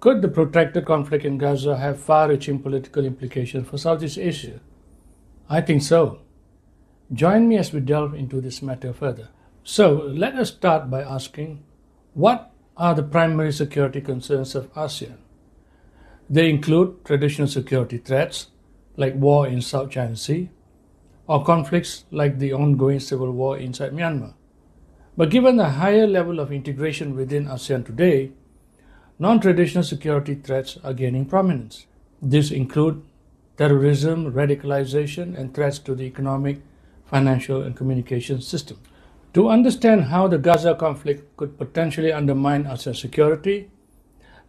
Could the protracted conflict in Gaza have far-reaching political implications for Southeast Asia? I think so. Join me as we delve into this matter further. So, let us start by asking, what are the primary security concerns of ASEAN? They include traditional security threats, like war in South China Sea, or conflicts like the ongoing civil war inside Myanmar. But given the higher level of integration within ASEAN today, non-traditional security threats are gaining prominence. These include terrorism, radicalization, and threats to the economic, financial, and communication system. To understand how the Gaza conflict could potentially undermine ASEAN security,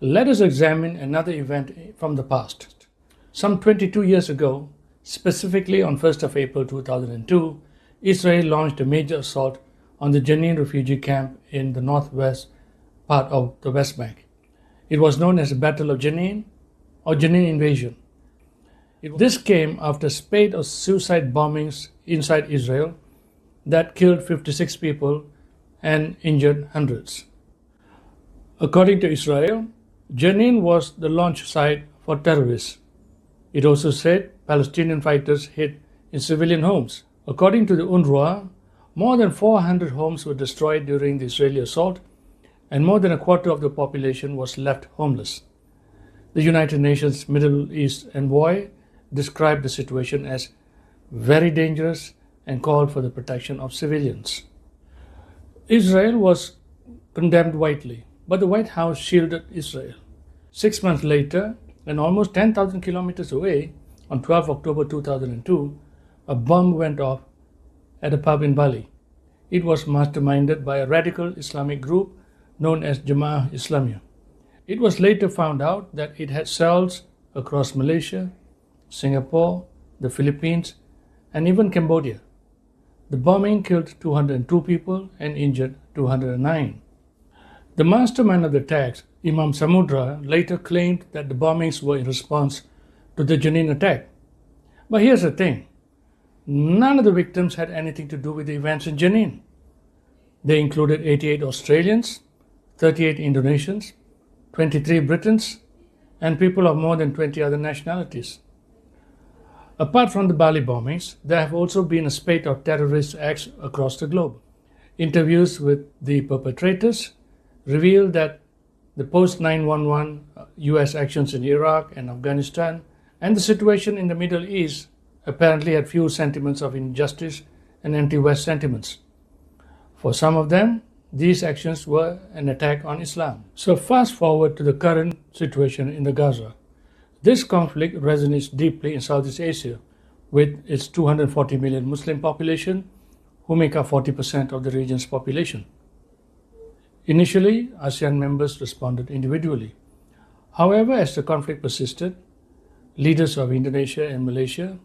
let us examine another event from the past. Some 22 years ago, specifically on 1st of April 2002, Israel launched a major assault on the Jenin refugee camp in the northwest part of the West Bank. It was known as the Battle of Jenin or Jenin Invasion. This came after a spate of suicide bombings inside Israel that killed 56 people and injured hundreds. According to Israel, Jenin was the launch site for terrorists. It also said Palestinian fighters hid in civilian homes. According to the UNRWA, more than 400 homes were destroyed during the Israeli assault, and more than a quarter of the population was left homeless. The United Nations Middle East envoy described the situation as very dangerous and called for the protection of civilians. Israel was condemned widely, but the White House shielded Israel. 6 months later, and almost 10,000 kilometers away, on 12 October 2002, a bomb went off at a pub in Bali. It was masterminded by a radical Islamic group known as Jemaah Islamiyah. It was later found out that it had cells across Malaysia, Singapore, the Philippines, and even Cambodia. The bombing killed 202 people and injured 209. The mastermind of the attacks, Imam Samudra, later claimed that the bombings were in response to the Jenin attack. But here's the thing. None of the victims had anything to do with the events in Jenin. They included 88 Australians, 38 Indonesians, 23 Britons, and people of more than 20 other nationalities. Apart from the Bali bombings, there have also been a spate of terrorist acts across the globe. Interviews with the perpetrators reveal that the post-9/11 US actions in Iraq and Afghanistan and the situation in the Middle East apparently had few sentiments of injustice and anti-West sentiments. For some of them, these actions were an attack on Islam. So fast forward to the current situation in the Gaza. This conflict resonates deeply in Southeast Asia, with its 240 million Muslim population, who make up 40% of the region's population. Initially, ASEAN members responded individually. However, as the conflict persisted, leaders of Indonesia and Malaysia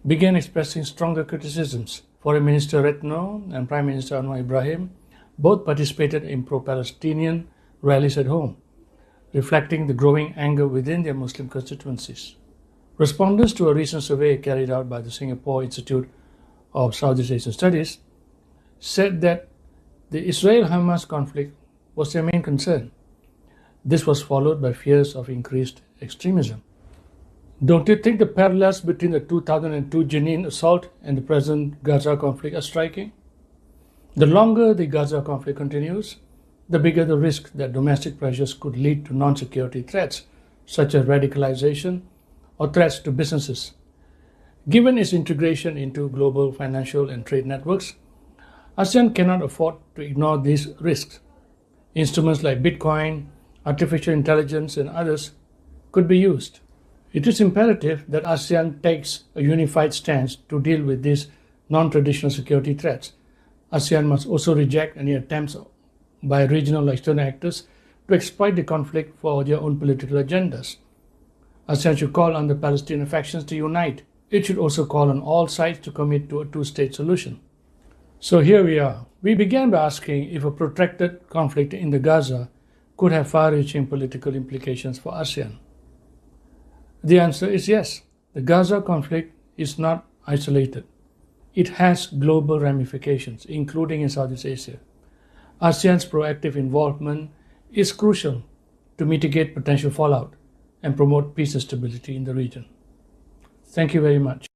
began expressing stronger criticisms. Foreign Minister Retno and Prime Minister Anwar Ibrahim both participated in pro-Palestinian rallies at home, reflecting the growing anger within their Muslim constituencies. Respondents to a recent survey carried out by the Singapore Institute of Southeast Asian Studies said that the Israel-Hamas conflict was their main concern. This was followed by fears of increased extremism. Don't you think the parallels between the 2002 Jenin assault and the present Gaza conflict are striking? The longer the Gaza conflict continues, the bigger the risk that domestic pressures could lead to non-security threats, such as radicalization or threats to businesses. Given its integration into global financial and trade networks, ASEAN cannot afford to ignore these risks. Instruments like Bitcoin, artificial intelligence, and others could be used. It is imperative that ASEAN takes a unified stance to deal with these non-traditional security threats. ASEAN must also reject any attempts by regional external actors to exploit the conflict for their own political agendas. ASEAN should call on the Palestinian factions to unite. It should also call on all sides to commit to a two-state solution. So here we are. We began by asking if a protracted conflict in the Gaza could have far-reaching political implications for ASEAN. The answer is yes. The Gaza conflict is not isolated. It has global ramifications, including in Southeast Asia. ASEAN's proactive involvement is crucial to mitigate potential fallout and promote peace and stability in the region. Thank you very much.